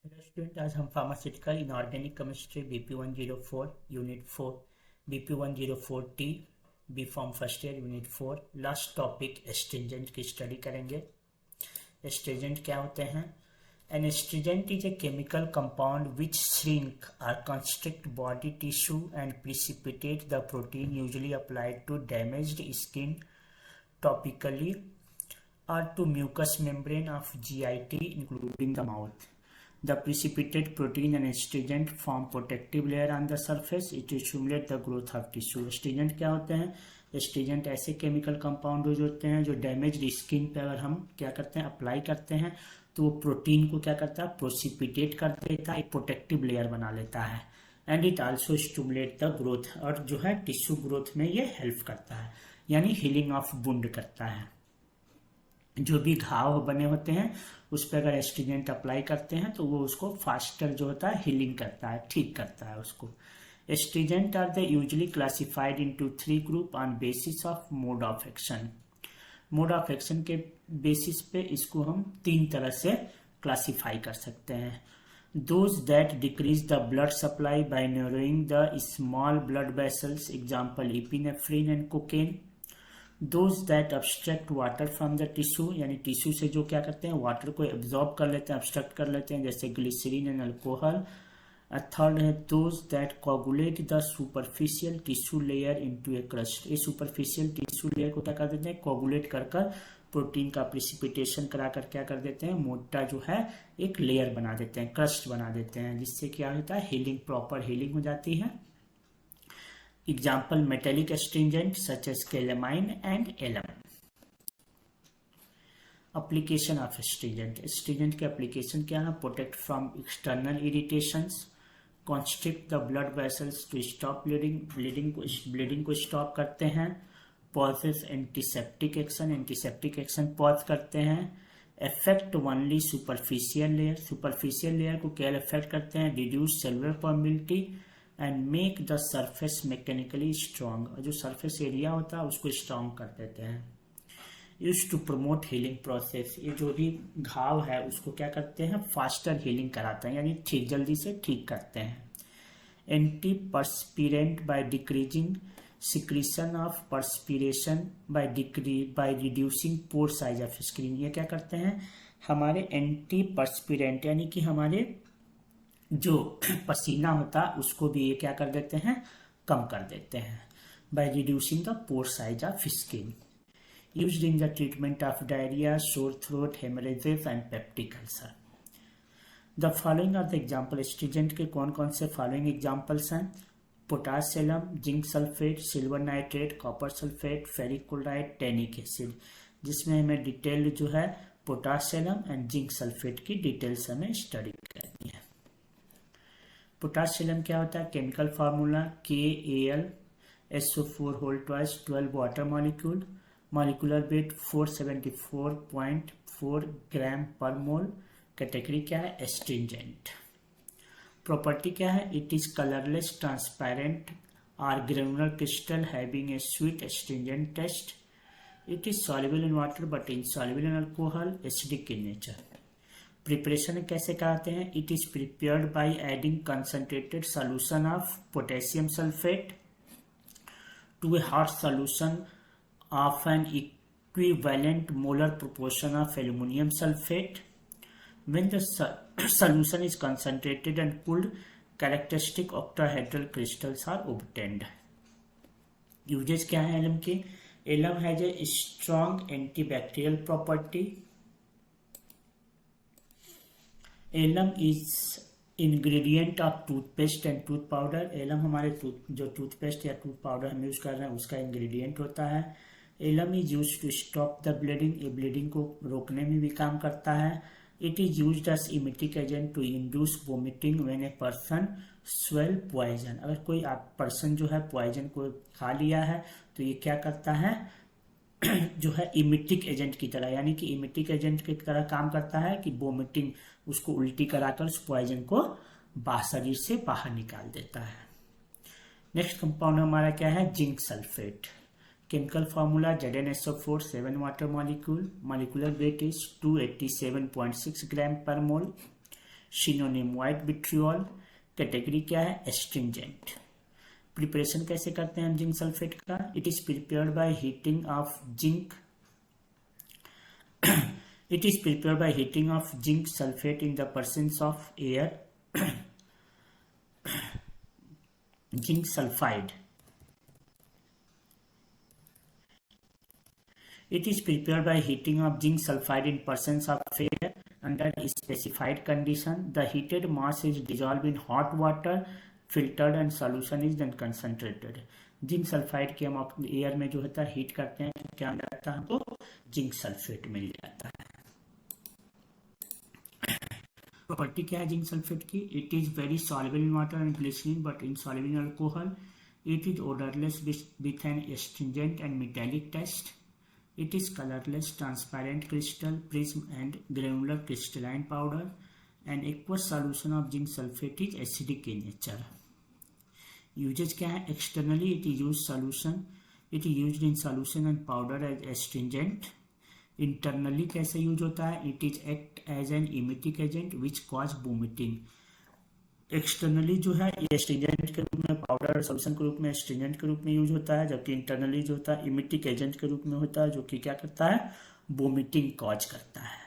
Hello student, आज हम pharmaceutical inorganic chemistry BP 104 unit 4 BP 104T B pharm first year unit 4 last topic astringent की study करेंगे। Astringent क्या होते हैं? An astringent is a chemical compound which shrink और constrict body tissue and precipitate the protein usually applied to damaged skin topically or to mucous membrane of GIT including the mouth. The precipitated protein and astringent form protective layer on the surface. It stimulates the growth of tissue. Astringent क्या होते हैं? Astringent ऐसे chemical compound होते हैं जो damaged skin पे अगर हम क्या करते हैं, अप्लाई करते हैं, तो वो प्रोटीन को क्या करता है, प्रोसिपिटेट कर देता है, एक प्रोटेक्टिव लेयर बना लेता है। And it also stimulate the growth, और जो है टिश्यू ग्रोथ में ये हेल्प करता है, यानी हीलिंग ऑफ वुंड करता है। जो भी घाव बने होते हैं उस पर अगर एस्ट्रिजेंट अप्लाई करते हैं तो वो उसको फास्टर जो होता है हीलिंग करता है, ठीक करता है उसको। Astringent are the usually classified into 3 group on basis of mode of action. Mode of action के बेसिस पे इसको हम 3 तरह से क्लासिफाई कर सकते हैं। Those that decrease the blood supply bye narrowing the small blood vessels, example epinephrine and cocaine. Those that abstract water from the tissue, यानी टिश्यू से जो क्या करते हैं, वाटर को एब्जॉर्ब कर लेते हैं, अब्स्ट्रैक्ट कर लेते हैं, जैसे ग्लिसरीन एंड अल्कोहल। थर्ड है those that coagulate the superficial tissue layer into A crust. ये सुपरफिशियल टिश्यू लेयर को क्या कर देते हैं, कोगुलेट कर कर प्रोटीन का प्रिसिपिटेशन करा कर क्या कर देते हैं, मोटा जो है एक लेयर बना देते हैं, क्रस्ट बना देते हैं, जिससे क्या होता है, हीलिंग, प्रॉपर हीलिंग हो जाती है। Example metallic astringent such as calamine and alum. Application of astringent. Astringent के application क्या है? Protect from external irritations, constrict the blood vessels to stop bleeding, bleeding को stop करते हैं, pauses antiseptic action pause करते हैं, affect only superficial layer को क्या affect करते हैं, reduce cellular permeability and make the surface mechanically strong, जो सरफेस एरिया होता है उसको स्ट्रॉन्ग कर देते हैं। Use to promote healing process, ये जो भी घाव है उसको क्या करते हैं, फास्टर हीलिंग कराते हैं, यानी ठीक जल्दी से ठीक करते हैं। Antiperspirant by decreasing secretion of perspiration by reducing pore size of screen. ये क्या करते हैं, हमारे एंटी पर्सपिरेंट यानी कि हमारे जो पसीना होता है उसको भी ये क्या कर देते हैं, कम कर देते हैं, by reducing the pore size of skin. Used in the treatment of diarrhoea, sore throat, haemorrhages and peptic ulcer. The following are the example. Astringent के कौन कौन से फॉलोइंग एग्जाम्पल्स हैं? Potassium, zinc sulphate, silver nitrate, copper sulphate, ferric chloride, tannic acid, जिसमें हमें detail जो है potassium and zinc sulphate की डिटेल्स हमें स्टडी करनी है। पोटाशियम क्या होता है? Chemical formula KAlSO4 whole twice 12 water molecule, molecular weight 474.4 gram per mole. Category क्या है? एस्ट्रिंजेंट। प्रॉपर्टी क्या है? इट इज कलरलेस, ट्रांसपेरेंट और granular crystal having a sweet astringent taste. It is soluble in water but insoluble in alcohol, acidic in nature. Preparation कैसे कराते हैं? It is prepared by adding concentrated solution of potassium sulphate to a hot solution of an equivalent molar proportion of aluminium sulphate. When the solution is concentrated and cooled, characteristic octahedral crystals are obtained. Uses क्या है alum के? Alum has a strong antibacterial property. Alum is ingredient of toothpaste and tooth powder. Alum हमारे जो toothpaste या tooth powder हम use कर रहे हैं उसका इंग्रेडिएंट होता है। Alum is use to stop the bleeding, ये ब्लीडिंग को रोकने में भी काम करता है। It is used as emetic agent to induce vomiting when a person swallow poison. अगर कोई पर्सन जो है पॉइजन को खा लिया है तो ये क्या करता है, जो है इमिटिक एजेंट की तरह, यानी कि इमिटिक एजेंट की तरह काम करता है कि वोमिटिंग, उसको उल्टी कराकर उस पॉइजन को शरीर से बाहर निकाल देता है। नेक्स्ट कंपाउंड हमारा क्या है? Zinc sulphate. Chemical formula ZnSO4 7 water molecule, molecular weight is 287.6 gram per mole. Synonym white vitriol. Category क्या है? एस्ट्रिंजेंट। प्रिपरेशन कैसे करते हैं हम जिंक सल्फेट का? It is prepared by heating of zinc it is prepared by heating of zinc sulfate in the presence of air zinc sulfide. It is prepared by heating of zinc sulfide in presence of air under a specified condition. The heated mass is dissolved in hot water, filtered and solution is then concentrated. Zinc sulphide के हम air में जो होता है heat करते हैं तो क्या मिल जाता है हमको? जिंक सल्फेट मिल जाता है। प्रॉपर्टी क्या है जिंक सल्फेट की? It is very soluble in water and glycerine but insoluble in alcohol. It is odourless with an astringent and metallic taste. It is colorless, transparent crystal, prism and granular crystalline powder. An aqueous solution of zinc sulfate is acidic in nature. Uses क्या है? Externally it is used solution. It is used in solution and powder as astringent. Internally कैसे use होता है? It is act as an emetic agent which cause vomiting. Externally जो है ये astringent के रूप में, पाउडर सोल्यूशन के रूप में एस्ट्रिंजेंट के रूप में यूज होता है, जबकि इंटरनली जो होता है इमिटिक एजेंट के रूप में होता है, जो कि क्या करता है? वोमिटिंग कॉज करता है।